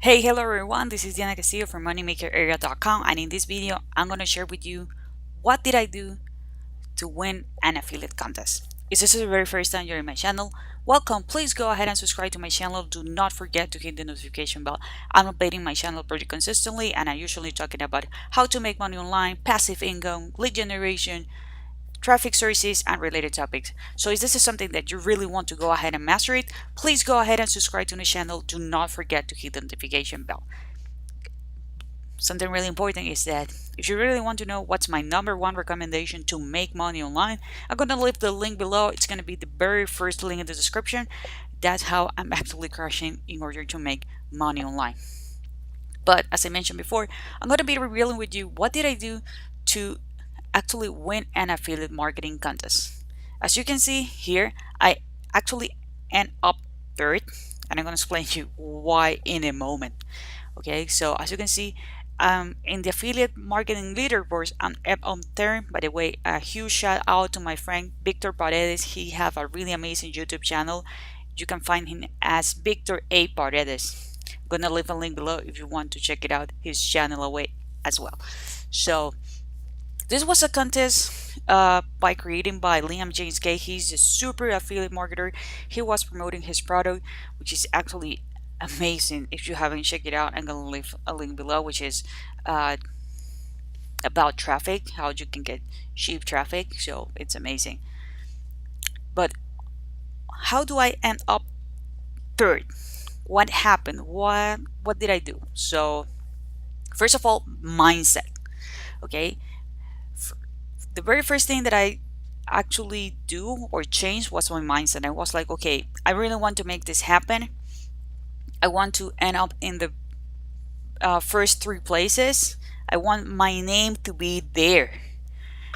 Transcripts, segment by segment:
Hey, hello everyone, this is Diana Castillo from moneymakerarea.com, and in this video I'm going to share with you what did I do to win an affiliate contest. If this is the very first time you're in my channel, welcome. Please go ahead and subscribe to my channel. Do not forget to hit the notification bell. I'm updating my channel pretty consistently, and I'm usually talking about how to make money online, passive income, lead generation, traffic sources, and related topics. So if this is something that you really want to go ahead and master it, please go ahead and subscribe to the channel. Do not forget to hit the notification bell. Something really important is that if you really want to know what's my number one recommendation to make money online, I'm going to leave the link below. It's going to be the very first link in the description. That's how I'm actually crushing in order to make money online. But as I mentioned before, I'm going to be revealing with you what did I do to actually win an affiliate marketing contest. As you can see here, I actually end up third, and I'm going to explain to you why in a moment. Okay, so as you can see, in the affiliate marketing leaderboards, I'm up on third. By the way, a huge shout out to my friend Victor Paredes. He have a really amazing YouTube channel. You can find him as Victor A. Paredes. I'm gonna leave a link below if you want to check it out, his channel away as well. So this was a contest by created by Liam James Gay. He's a super affiliate marketer. He was promoting his product, which is actually amazing. If you haven't checked it out, I'm gonna leave a link below, which is uh, about traffic, how you can get cheap traffic. So it's amazing. But how do I end up third? What happened? What did I do? So first of all, mindset. Okay, the very first thing that I actually do or change was my mindset. I was like, okay, I really want to make this happen. I want to end up in the first three places. I want my name to be there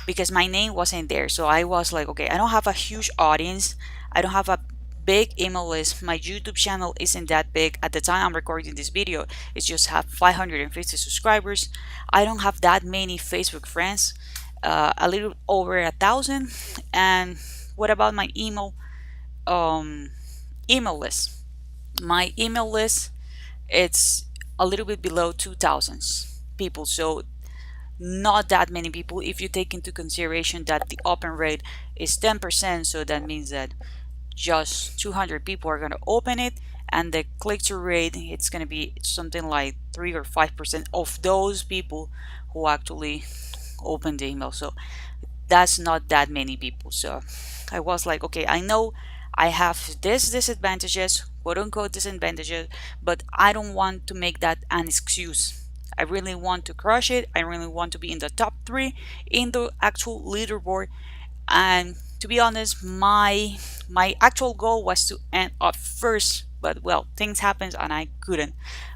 because my name wasn't there. So I was like, okay, I don't have a huge audience. I don't have a big email list. My YouTube channel isn't that big. At the time I'm recording this video, it's just have 550 subscribers. I don't have that many Facebook friends, a little over 1,000. And what about my email list? My email list, it's a little bit below 2,000 people. So not that many people if you take into consideration that the open rate is 10%. So that means that just 200 people are going to open it, and the click-through rate, it's going to be something like 3 or 5% of those people who actually open the email. So that's not that many people. So I was like, okay, I know I have this disadvantages, quote unquote disadvantages, but I don't want to make that an excuse. I really want to crush it. I really want to be in the top three in the actual leaderboard. And to be honest, my actual goal was to end up first, but well, things happened and I couldn't.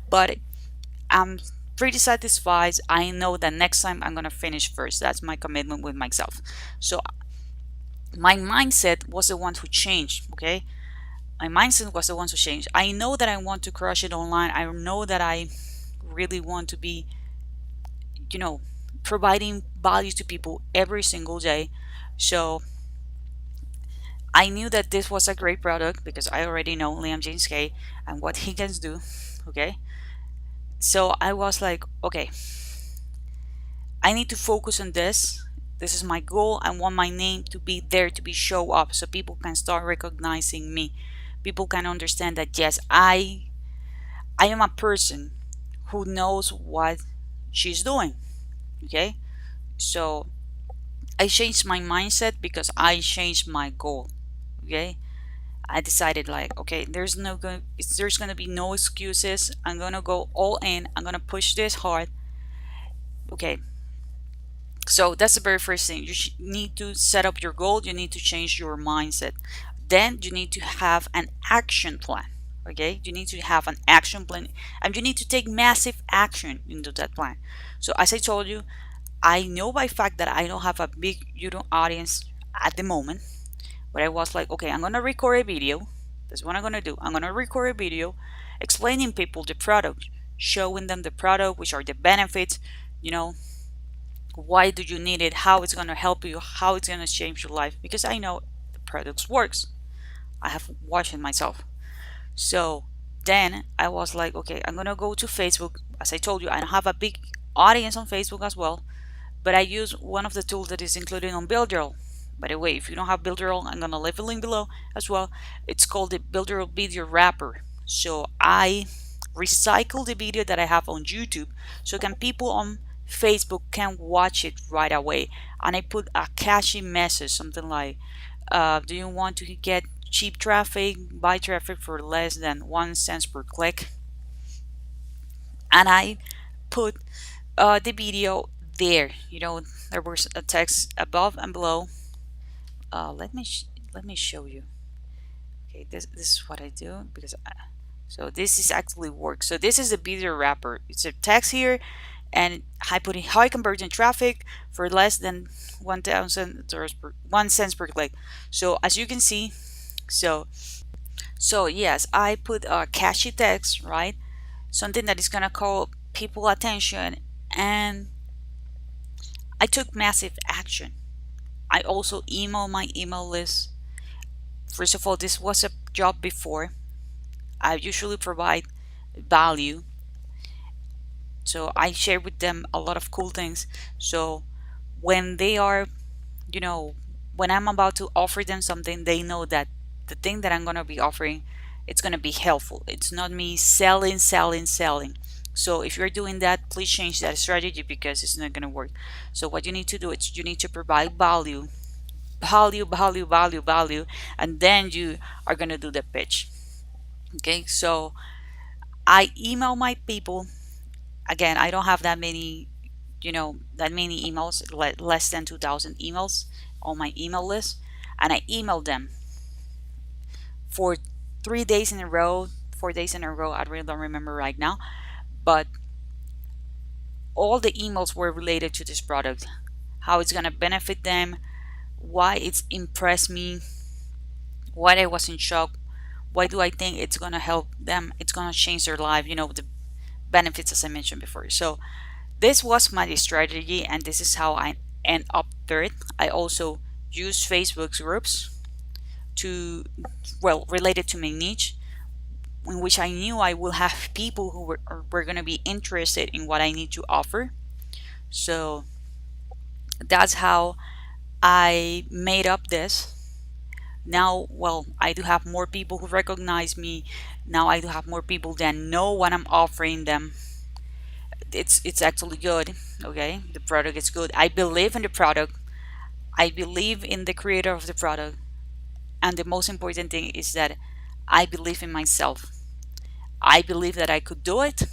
But I'm pretty satisfied. I know that next time I'm gonna finish first. That's my commitment with myself. So my mindset was the one who changed. Okay, my mindset was the one who changed. I know that I want to crush it online. I know that I really want to be, you know, providing value to people every single day. So I knew that this was a great product because I already know Liam James K and what he can do. Okay, so I was like, okay, I need to focus on this. This is my goal. I want my name to be there, to be show up, so people can start recognizing me. People can understand that yes, I am a person who knows what she's doing. Okay, so I changed my mindset because I changed my goal. Okay, I decided like, okay, there's gonna be no excuses. I'm gonna go all in. I'm gonna push this hard. Okay, so that's the very first thing. You need to set up your goal. You need to change your mindset. Then you need to have an action plan. Okay, you need to have an action plan, and you need to take massive action into that plan. So as I told you, I know by fact that I don't have a big YouTube audience at the moment, but I was like, okay, I'm gonna record a video. That's what I'm gonna do. I'm gonna record a video explaining people the product, showing them the product, which are the benefits, you know, why do you need it, how it's gonna help you, how it's gonna change your life, because I know the product works. I have watched it myself. So then I was like, okay, I'm gonna go to Facebook. As I told you, I don't have a big audience on Facebook as well, but I use one of the tools that is included on Builderall. By the way, if you don't have Builderall, I'm gonna leave a link below as well. It's called the Builderall Video Wrapper. So I recycle the video that I have on YouTube, so can people on Facebook can watch it right away. And I put a catchy message, something like, do you want to get cheap traffic, buy traffic for less than 1 cent per click? And I put the video there. There was a text above and below. Let me show you. Okay, this is what I do, because so this is actually works. So this is a video wrapper. It's a text here, and I put in high conversion traffic for less than $1,000 per 1 cent per click. So as you can see, so yes, I put a catchy text, right? Something that is gonna call people attention, and I took massive action. I also email my email list. First of all, this was a job before. I usually provide value, so I share with them a lot of cool things. So when they are, when I'm about to offer them something, they know that the thing that I'm going to be offering, it's going to be helpful. It's not me selling. So if you're doing that, please change that strategy, because it's not going to work. So what you need to do is you need to provide value, and then you are going to do the pitch. Okay, so I email my people. Again, I don't have that many emails, less than 2,000 emails on my email list, and I email them for 3 days in a row, 4 days in a row. I really don't remember right now, but all the emails were related to this product, how it's gonna benefit them, why it's impressed me, why I was in shock, why do I think it's gonna help them, it's gonna change their life, the benefits as I mentioned before. So this was my strategy, and this is how I end up third. I also use Facebook groups related to my niche, in which I knew I will have people who were going to be interested in what I need to offer. So that's how I made up this. Now, I do have more people who recognize me. Now I do have more people that know what I'm offering them. It's actually good. Okay, the product is good. I believe in the product. I believe in the creator of the product. And the most important thing is that I believe in myself. I believe that I could do it,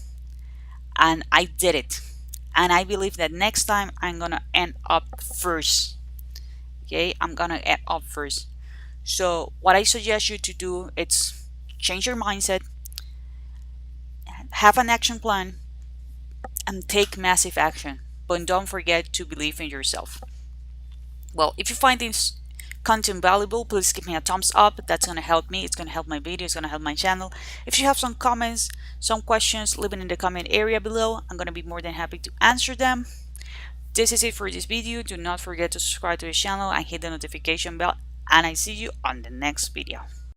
and I did it. And I believe that next time I'm gonna end up first. Okay, I'm gonna end up first. So what I suggest you to do is change your mindset, have an action plan, and take massive action. But don't forget to believe in yourself. Well, if you find this content valuable, please give me a thumbs up. That's going to help me. It's going to help my video. It's going to help my channel. If you have some comments, some questions, leave it in the comment area below. I'm going to be more than happy to answer them. This is it for this video. Do not forget to subscribe to the channel and hit the notification bell. And I see you on the next video.